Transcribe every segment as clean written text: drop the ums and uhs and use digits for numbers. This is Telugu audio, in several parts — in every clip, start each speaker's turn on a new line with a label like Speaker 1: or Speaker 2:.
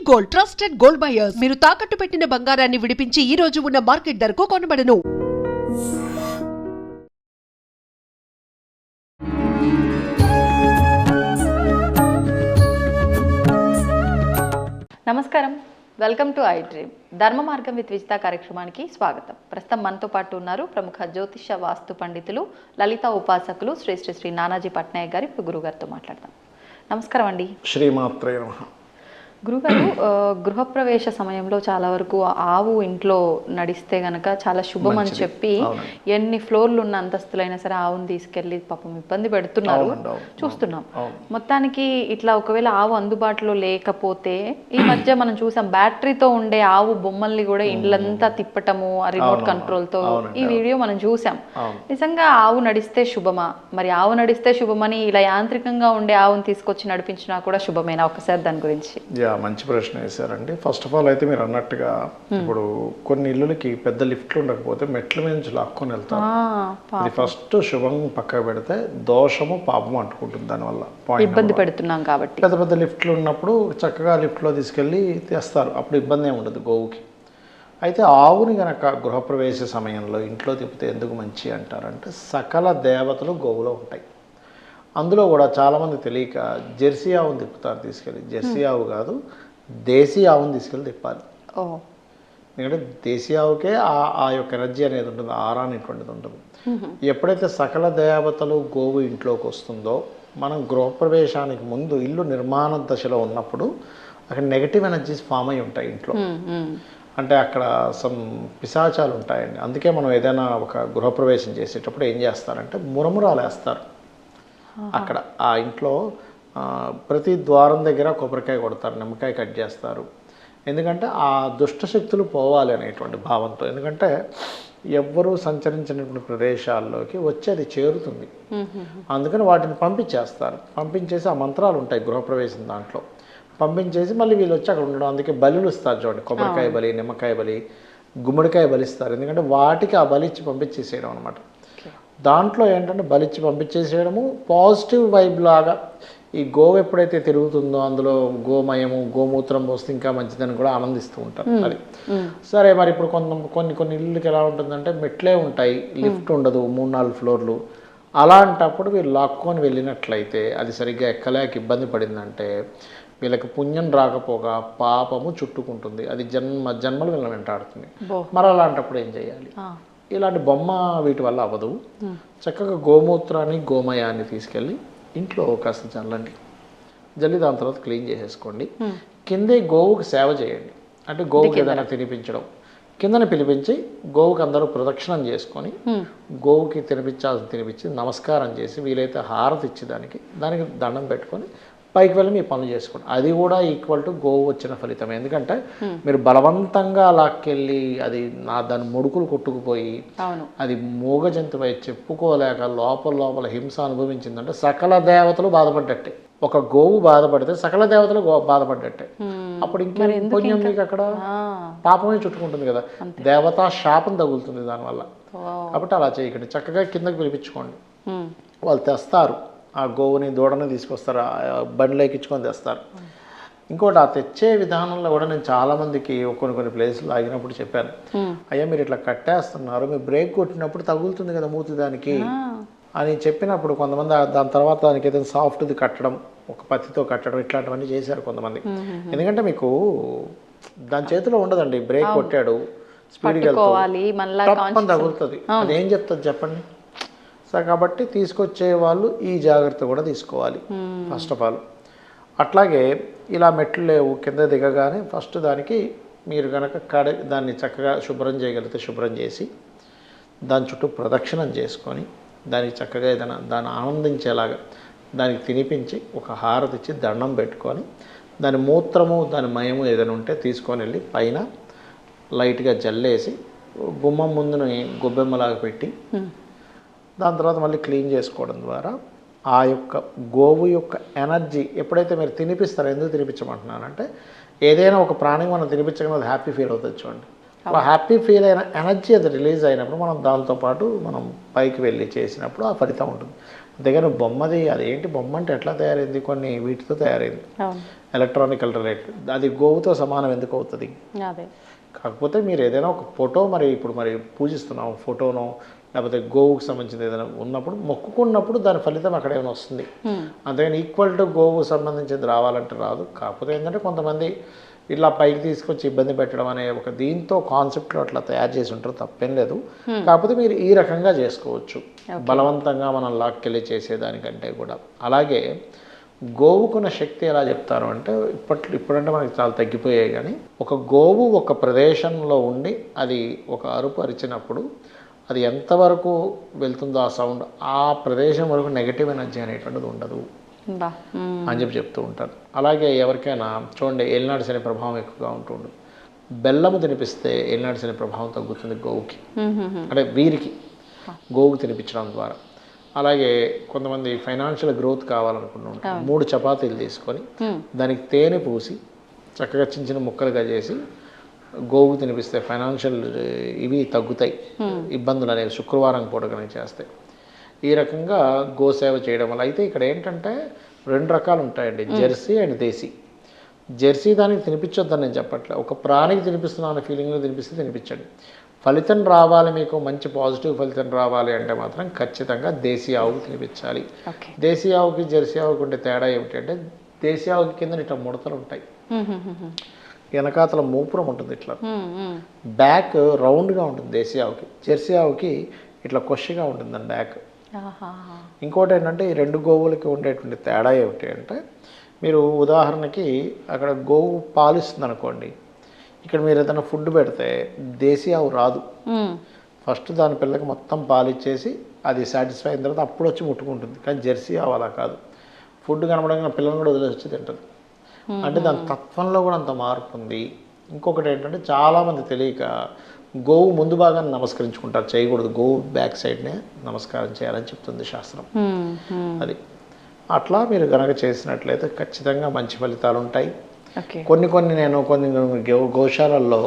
Speaker 1: Gold, trusted gold buyers. మీరు తాకట్టు పెట్టిన బంగారాన్ని విడిపించి ఈ రోజు ఉన్న మార్కెట్ ధరకు కొనబడను.
Speaker 2: నమస్కారం, వెల్కమ్ టు ఐ డ్రీమ్. ధర్మ మార్గం విత్ విజిత కార్యక్రమానికి స్వాగతం. ప్రస్తుతం మనతో పాటు ఉన్నారు ప్రముఖ జ్యోతిష వాస్తు పండితులు, లలిత ఉపాసకులు శ్రీ శ్రీ శ్రీ నానాజీ పట్నాయక్ గారు. ఇప్పుడు గురుగారితో మాట్లాడతాం. నమస్కారం అండి.
Speaker 3: శ్రీమాత్రే నమః.
Speaker 2: గురుగారు, గృహప్రవేశ సమయంలో చాలా వరకు ఆవు ఇంట్లో నడిస్తే గనక చాలా శుభం అని చెప్పి ఎన్ని ఫ్లోర్లు ఉన్న అంతస్తులైనా సరే ఆవును తీసుకెళ్లి పాపం ఇబ్బంది పెడుతున్నారు, చూస్తున్నాం. మొత్తానికి ఇట్లా ఒకవేళ ఆవు అందుబాటులో లేకపోతే ఈ మధ్య మనం చూసాం బ్యాటరీతో ఉండే ఆవు బొమ్మల్ని కూడా ఇండ్లంతా తిప్పటము ఆ రిమోట్ కంట్రోల్ తో. ఈ వీడియో మనం చూసాం. నిజంగా ఆవు నడిస్తే శుభమా? మరి ఆవు నడిస్తే శుభమని ఇలా యాంత్రికంగా ఉండే ఆవును తీసుకొచ్చి నడిపించినా కూడా శుభమేనా? ఒకసారి దాని గురించి.
Speaker 3: మంచి ప్రశ్న వేశారండి. ఫస్ట్ ఆఫ్ ఆల్ అయితే మీరు అన్నట్టుగా ఇప్పుడు కొన్ని ఇల్లులకి పెద్ద లిఫ్ట్లు ఉండకపోతే మెట్ల మీద నుంచి లాక్కొని వెళ్తారు. అది ఫస్ట్ శుభం పక్క పెడితే దోషము పాపము అంటుకుంటుంది. దానివల్ల
Speaker 2: ఇబ్బంది పెడుతున్నాం కాబట్టి
Speaker 3: పెద్ద పెద్ద లిఫ్ట్లు ఉన్నప్పుడు చక్కగా లిఫ్ట్లో తీసుకెళ్ళి తెస్తారు, అప్పుడు ఇబ్బంది ఏమి ఉండదు గోవుకి. అయితే ఆవుని గనక గృహప్రవేశ సమయంలో ఇంట్లో తిప్పితే ఎందుకు మంచి అంటారంటే సకల దేవతలు గోవులో ఉంటాయి. అందులో కూడా చాలామంది తెలియక జెర్సీ ఆవును తిప్పుతారు తీసుకెళ్ళి. జెర్సీ ఆవు కాదు, దేశీ ఆవును తీసుకెళ్ళి తిప్పాలి. ఎందుకంటే దేశీ ఆవుకే ఆ యొక్క ఎనర్జీ అనేది ఉంటుంది, ఆరా అనేటువంటిది ఉంటుంది. ఎప్పుడైతే సకల దేవతలు గోవు ఇంట్లోకి వస్తుందో, మనం గృహప్రవేశానికి ముందు ఇల్లు నిర్మాణ దశలో ఉన్నప్పుడు అక్కడ నెగటివ్ ఎనర్జీస్ ఫామ్ అయి ఉంటాయి ఇంట్లో. అంటే అక్కడ సమ్ పిశాచాలు ఉంటాయండి. అందుకే మనం ఏదైనా ఒక గృహప్రవేశం చేసేటప్పుడు ఏం చేస్తారంటే మురమురాలు వేస్తారు. అక్కడ ఆ ఇంట్లో ప్రతి ద్వారం దగ్గర కొబ్బరికాయ కొడతారు, నిమ్మకాయ కట్ చేస్తారు. ఎందుకంటే ఆ దుష్టశక్తులు పోవాలి అనేటువంటి భావంతో. ఎందుకంటే ఎవ్వరూ సంచరించినటువంటి ప్రదేశాల్లోకి వచ్చి అది చేరుతుంది. అందుకని వాటిని పంపించేస్తారు. పంపించేసి ఆ మంత్రాలు ఉంటాయి గృహప్రవేశం దాంట్లో, పంపించేసి మళ్ళీ వీళ్ళు వచ్చి అక్కడ ఉండడం. అందుకే బలులు ఇస్తారు చూడండి, కొబ్బరికాయ బలి, నిమ్మకాయ బలి, గుమ్మడికాయ బలిస్తారు. ఎందుకంటే వాటికి ఆ బలి ఇచ్చి పంపించేసేయడం అనమాట. దాంట్లో ఏంటంటే బలిచ్చి పంపించేసేయడము, పాజిటివ్ వైబ్ లాగా. ఈ గోవు ఎప్పుడైతే తిరుగుతుందో అందులో గోమయము, గోమూత్రం పోస్తే ఇంకా మంచిదని కూడా ఆనందిస్తూ ఉంటారు. అది సరే. మరి ఇప్పుడు కొన్ని ఇళ్ళకి ఎలా ఉంటుందంటే మెట్లే ఉంటాయి, లిఫ్ట్ ఉండదు, 3-4 ఫ్లోర్లు. అలాంటప్పుడు వీళ్ళు లాక్కొని వెళ్ళినట్లయితే అది సరిగ్గా ఎక్కలేక ఇబ్బంది పడిందంటే వీళ్ళకి పుణ్యం రాకపోగా పాపము చుట్టుకుంటుంది. అది జన్మలు వీళ్ళని వెంటాడుతుంది. మరి అలాంటప్పుడు ఏం చేయాలి? ఇలాంటి బొమ్మ వీటి వల్ల అవ్వదు. చక్కగా గోమూత్రాన్ని, గోమయాన్ని తీసుకెళ్ళి ఇంట్లో కాస్త జల్లండి. జల్లి దాని తర్వాత క్లీన్ చేసేసుకోండి. కిందే గోవుకి సేవ చేయండి. అంటే గోవుకి ఏదైనా తినిపించడం. కిందన పిలిపించి గోవుకి అందరూ ప్రదక్షిణం చేసుకొని గోవుకి తినిపించి నమస్కారం చేసి వీలైతే హారతి ఇచ్చి దానికి దండం పెట్టుకొని పైకి వెళ్ళి మీ పనులు చేసుకోండి. అది కూడా ఈక్వల్ టు గోవు వచ్చిన ఫలితం. ఎందుకంటే మీరు బలవంతంగా లాక్కెళ్ళి అది దాని ముడుకులు కొట్టుకుపోయి అది మూగ జంతువై చెప్పుకోలేక లోపల హింస అనుభవించిందంటే సకల దేవతలు బాధపడ్డట్టే. ఒక గోవు బాధపడితే సకల దేవతలు బాధపడ్డట్టే. అప్పుడు ఇంకా పుణ్యం మీకు అక్కడ పాపమే చుట్టుకుంటుంది కదా, దేవతా శాపం తగులుతుంది దానివల్ల. కాబట్టి అలా చేయకండి. చక్కగా కిందకి పిలిపించుకోండి. వాళ్ళు తెస్తారు, ఆ గోవుని దూడని తీసుకొస్తారు, బండిలో ఎక్కించుకొని తెస్తారు. ఇంకోటి ఆ తెచ్చే విధానంలో కూడా నేను చాలామందికి కొన్ని ప్లేసులు ఆగినప్పుడు చెప్పాను, అయ్యా మీరు ఇట్లా కట్టేస్తున్నారు, మీరు బ్రేక్ కొట్టినప్పుడు తగులుతుంది కదా మూతి దానికి అని చెప్పినప్పుడు కొంతమంది దాని తర్వాత దానికి ఏదైనా సాఫ్ట్ది కట్టడం, ఒక పత్తితో కట్టడం, ఇట్లాంటివన్నీ చేశారు కొంతమంది. ఎందుకంటే మీకు దాని చేతిలో ఉండదండి, బ్రేక్ కొట్టాడు స్పీడ్గా వెళ్తాడు, తగులుతుంది. అదేం చెప్తుంది చెప్పండి? సో కాబట్టి తీసుకొచ్చే వాళ్ళు ఈ జాగ్రత్త కూడా తీసుకోవాలి ఫస్ట్ ఆఫ్ ఆల్. అట్లాగే ఇలా మెట్లు లేవు, కింద దిగగానే ఫస్ట్ దానికి మీరు కనుక దాన్ని చక్కగా శుభ్రం చేయగలిగితే శుభ్రం చేసి దాని చుట్టూ ప్రదక్షిణం చేసుకొని దానికి చక్కగా ఏదైనా దాన్ని ఆనందించేలాగా దానికి తినిపించి ఒక హారతి ఇచ్చి దండం పెట్టుకొని దాని మూత్రము దాని మయము ఏదైనా ఉంటే తీసుకొని వెళ్ళి పైన లైట్గా జల్లేసి గుమ్మం ముందుని గొబ్బెమ్మలాగా పెట్టి దాని తర్వాత మళ్ళీ క్లీన్ చేసుకోవడం ద్వారా ఆ యొక్క గోవు యొక్క ఎనర్జీ ఎప్పుడైతే మీరు తినిపిస్తారో, ఎందుకు తినిపించమంటున్నానంటే ఏదైనా ఒక ప్రాణికి మనం తినిపించగానే అది హ్యాపీ ఫీల్ అవుతుంది చూడండి. అలా హ్యాపీ ఫీల్ అయిన ఎనర్జీ అది రిలీజ్ అయినప్పుడు మనం దాంతోపాటు మనం పైకి వెళ్ళి చేసినప్పుడు ఆ ఫలితం ఉంటుంది. అంతేగాని బొమ్మది అదేంటి బొమ్మ అంటే ఎట్లా తయారైంది, కొన్ని వీటితో తయారైంది,
Speaker 2: అవును
Speaker 3: ఎలక్ట్రానికల్ రిలేటెడ్, అది గోవుతో సమానం ఎందుకు అవుతుంది?
Speaker 2: అదే
Speaker 3: కాకపోతే మీరు ఏదైనా ఒక ఫోటో మరి పూజిస్తున్నాం ఫోటోనో లేకపోతే గోవుకు సంబంధించిన ఏదైనా ఉన్నప్పుడు మొక్కుకున్నప్పుడు దాని ఫలితం అక్కడ ఏమైనా వస్తుంది. అంతేగాని ఈక్వల్ టు గోవుకు సంబంధించింది రావాలంటే రాదు. కాకపోతే ఏంటంటే కొంతమంది ఇలా పైకి తీసుకొచ్చి ఇబ్బంది పెట్టడం అనే ఒక దీంతో కాన్సెప్ట్లో అట్లా తయారు చేసి ఉంటారు, తప్పేం లేదు. కాకపోతే మీరు ఈ రకంగా చేసుకోవచ్చు, బలవంతంగా మనం లాక్కెళ్ళి చేసేదానికంటే కూడా. అలాగే గోవుకున్న శక్తి ఎలా చెప్తారు అంటే ఇప్పుడంటే మనకి చాలా తగ్గిపోయాయి, కానీ ఒక గోవు ఒక ప్రదేశంలో ఉండి అది ఒక అరుపు అరిచినప్పుడు అది ఎంతవరకు వెళ్తుందో ఆ సౌండ్, ఆ ప్రదేశం వరకు నెగటివ్ ఎనర్జీ అనేటువంటిది ఉండదు అని చెప్తూ ఉంటారు. అలాగే ఎవరికైనా చూడండి ఏలినాడు శని ప్రభావం ఎక్కువగా ఉంటుండు, బెల్లము తినిపిస్తే ఏలినాడు శని ప్రభావం తగ్గుతుంది గోవుకి, అంటే వీరికి గోవుకి తినిపించడం ద్వారా. అలాగే కొంతమంది ఫైనాన్షియల్ గ్రోత్ కావాలనుకుంటూ ఉంటారు, 3 చపాతీలు తీసుకొని దానికి తేనె పూసి చక్కగా చిన్న చిన్న ముక్కలుగా చేసి గోవుకు తినిపిస్తే ఫైనాన్షియల్ ఇవి తగ్గుతాయి, ఇబ్బందులు అనేవి శుక్రవారం పూట కనుక చేస్తాయి. ఈ రకంగా గోసేవ చేయడం వల్ల. అయితే ఇక్కడ ఏంటంటే 2 రకాలు ఉంటాయండి, జెర్సీ అండ్ దేశీ. జెర్సీ దానికి తినిపించొద్దని నేను చెప్పట్లేదు, ఒక ప్రాణికి తినిపిస్తున్నాను అనే ఫీలింగ్లో తినిపిస్తే తినిపించండి. ఫలితం రావాలి, మీకు మంచి పాజిటివ్ ఫలితం రావాలి అంటే మాత్రం ఖచ్చితంగా దేశీ ఆవుకు తినిపించాలి. దేశీ ఆవుకి జెర్సీ ఆవుకి ఉండే తేడా ఏమిటంటే దేశీ ఆవుకి కింద ఇట్లా ముడతలు ఉంటాయి, వెనకాతల మూపురం ఉంటుంది, ఇట్లా బ్యాక్ రౌండ్గా ఉంటుంది దేశీ ఆవుకి. జెర్సీ ఆవుకి ఇట్లా కొషిగా ఉంటుందండి బ్యాక్. ఇంకోటి ఏంటంటే ఈ 2 గోవులకి ఉండేటువంటి తేడా ఏమిటి అంటే, మీరు ఉదాహరణకి అక్కడ గోవు పాలిస్తుంది అనుకోండి, ఇక్కడ మీరు ఏదైనా ఫుడ్ పెడితే దేశీ ఆవు రాదు, ఫస్ట్ దాని పిల్లకి మొత్తం పాలిచ్చేసి అది సాటిస్ఫై అయిన తర్వాత అప్పుడు వచ్చి ముట్టుకుంటుంది. కానీ జెర్సీ ఆవు అలా కాదు, ఫుడ్ కనబడంగా పిల్లల్ని కూడా వదిలేసి వచ్చి తింటుంది. అంటే దాని తత్వంలో కూడా అంత మార్పు ఉంది. ఇంకొకటి ఏంటంటే చాలామంది తెలియక గోవు ముందు భాగాన్ని నమస్కరించుకుంటారు, చేయకూడదు, గోవు బ్యాక్ సైడ్నే నమస్కారం చేయాలని చెప్తుంది శాస్త్రం. అది అట్లా మీరు కనుక చేసినట్లయితే ఖచ్చితంగా మంచి ఫలితాలు ఉంటాయి. కొన్ని గోశాలల్లో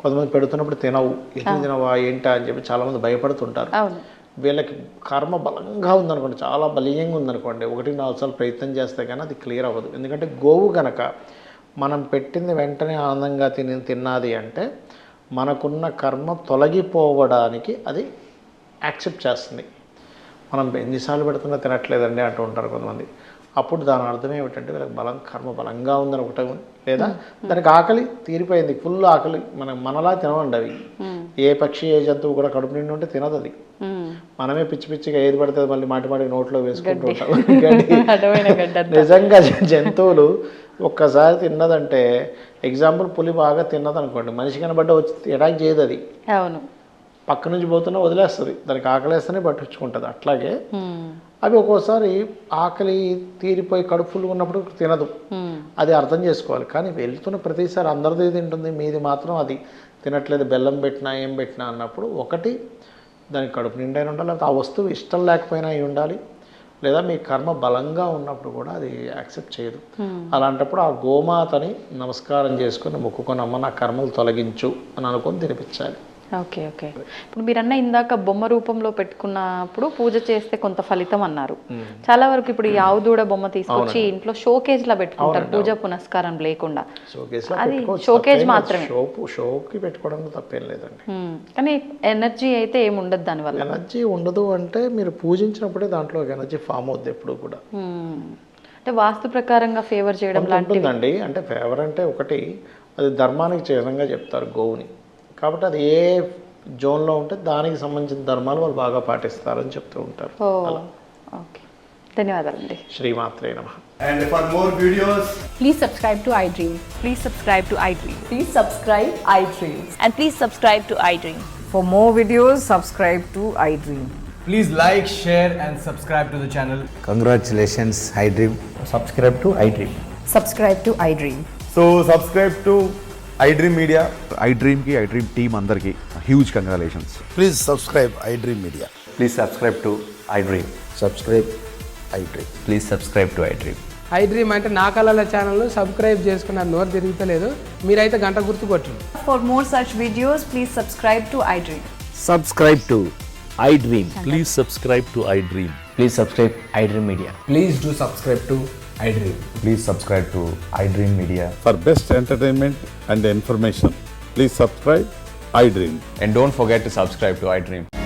Speaker 3: కొంతమంది పెడుతున్నప్పుడు తినవు, ఎందుకు తినవా ఏంటా అని చెప్పి చాలామంది భయపడుతుంటారు. వీళ్ళకి కర్మ బలంగా ఉందనుకోండి, చాలా బలీయంగా ఉందనుకోండి, 1-4 సార్లు ప్రయత్నం చేస్తే కానీ అది క్లియర్ అవ్వదు. ఎందుకంటే గోవు కనుక మనం పెట్టింది వెంటనే ఆనందంగా తిన్నది అంటే మనకున్న కర్మ తొలగిపోవడానికి అది యాక్సెప్ట్ చేస్తుంది. మనం ఎన్నిసార్లు పెడుతున్నా తినట్లేదండి అంటూ ఉంటారు కొంతమంది. అప్పుడు దాని అర్థం ఏమిటంటే వీళ్ళకి కర్మ బలంగా ఉందని ఒకటి, లేదా దానికి ఆకలి తీరిపోయింది, ఫుల్ ఆకలి. మనలా తినవండి అవి. ఏ పక్షి ఏ జంతువు కూడా కడుపు నిండి ఉంటే తినదు అది. మనమే పిచ్చి పిచ్చిగా ఏది పడితే మళ్ళీ మాటి నోట్లో వేసుకుంటూ ఉంటాం. నిజంగా జంతువులు ఒక్కసారి తిన్నదంటే, ఎగ్జాంపుల్ పులి బాగా తిన్నది అనుకోండి, మనిషి కనబడ్డ వచ్చి అటాక్ చేయదు అది, పక్క నుంచి పోతున్నా వదిలేస్తుంది, దానికి ఆకలేస్తేనే పట్టించుకుంటుంది. అట్లాగే అవి ఒక్కోసారి ఆకలి తీరిపోయి కడుపులు ఉన్నప్పుడు తినదు, అది అర్థం చేసుకోవాలి. కానీ వెళ్తున్న ప్రతిసారి అందరిది తింటుంది, మీది మాత్రం అది తినట్లేదు, బెల్లం పెట్టినా ఏం పెట్టినా అన్నప్పుడు ఒకటి దానికి కడుపు నిండైనా ఉండాలి, లేకపోతే ఆ వస్తువు ఇష్టం లేకపోయినా అయి ఉండాలి, లేదా మీ కర్మ బలంగా ఉన్నప్పుడు కూడా అది యాక్సెప్ట్ చేయదు. అలాంటప్పుడు ఆ గోమాతని నమస్కారం చేసుకుని మొక్కుకొని, అమ్మ నా కర్మలు తొలగించు అని అనుకొని తినిపించాలి.
Speaker 2: ఓకే. ఇప్పుడు మీరన్న ఇందాక బొమ్మ రూపంలో పెట్టుకున్నప్పుడు పూజ చేస్తే కొంత ఫలితం అన్నారు. చాలా వరకు ఇప్పుడు ఈ ఆవు దూడ బొమ్మ తీసుకొచ్చి ఇంట్లో షోకేజ్ లా పెట్టుకుంటారు, పూజ పునస్కారం లేకుండా. అది షోకేజ్ మాత్రమే,
Speaker 3: షోకి పెట్టుకోవడం తప్పేం లేదండి.
Speaker 2: కానీ ఎనర్జీ అయితే ఏమి ఉండదు దానివల్ల.
Speaker 3: ఎనర్జీ ఉండదు అంటే మీరు పూజించినప్పుడే దాంట్లో ఎనర్జీ ఫామ్ అవుద్ది ఎప్పుడు కూడా.
Speaker 2: అంటే వాస్తు ప్రకారంగా ఫేవర్ చేయడం లాంటిది.
Speaker 3: అంటే ఫేవర్ అంటే ఒకటి, అది ధర్మానికి చిహ్నంగా చెప్తారు గోవుని, కాబట్టి అది ఏ జోన్లో ఉంటే దానికి సంబంధించిన ధర్మాలు వాళ్ళు బాగా పాటిస్తారని చెప్తూ ఉంటారు.
Speaker 2: ఓకే, ధన్యవాదాలండి.
Speaker 3: శ్రీమాత్రే నమః.
Speaker 4: And for more videos,
Speaker 5: please subscribe to iDream.
Speaker 6: Please subscribe to iDream.
Speaker 5: Please subscribe iDream.
Speaker 6: And please subscribe to iDream.
Speaker 5: For more videos, subscribe to iDream.
Speaker 4: please like, share and subscribe to the channel.
Speaker 7: Congratulations, iDream.
Speaker 8: Subscribe to iDream.
Speaker 5: Subscribe to iDream.
Speaker 4: So subscribe to iDream Media.
Speaker 9: iDream team andarki huge congratulations.
Speaker 7: Please subscribe iDream Media.
Speaker 8: Please subscribe to iDream.
Speaker 7: Subscribe iDream.
Speaker 8: Please subscribe to iDream.
Speaker 10: iDream అంటే నా కళల ఛానల్ సబ్స్క్రైబ్ చేసుకున్న నోరు తిరుగుతలేదు, మీరైతే గంట గుర్తు కొట్టండి.
Speaker 6: For more such videos, please subscribe to iDream.
Speaker 8: Subscribe to iDream.
Speaker 9: Please subscribe to iDream.
Speaker 8: Please subscribe iDream Media.
Speaker 4: Please do subscribe to iDream.
Speaker 9: Please subscribe to iDream Media.
Speaker 7: For best entertainment and information, please subscribe iDream.
Speaker 8: And don't forget to subscribe to iDream.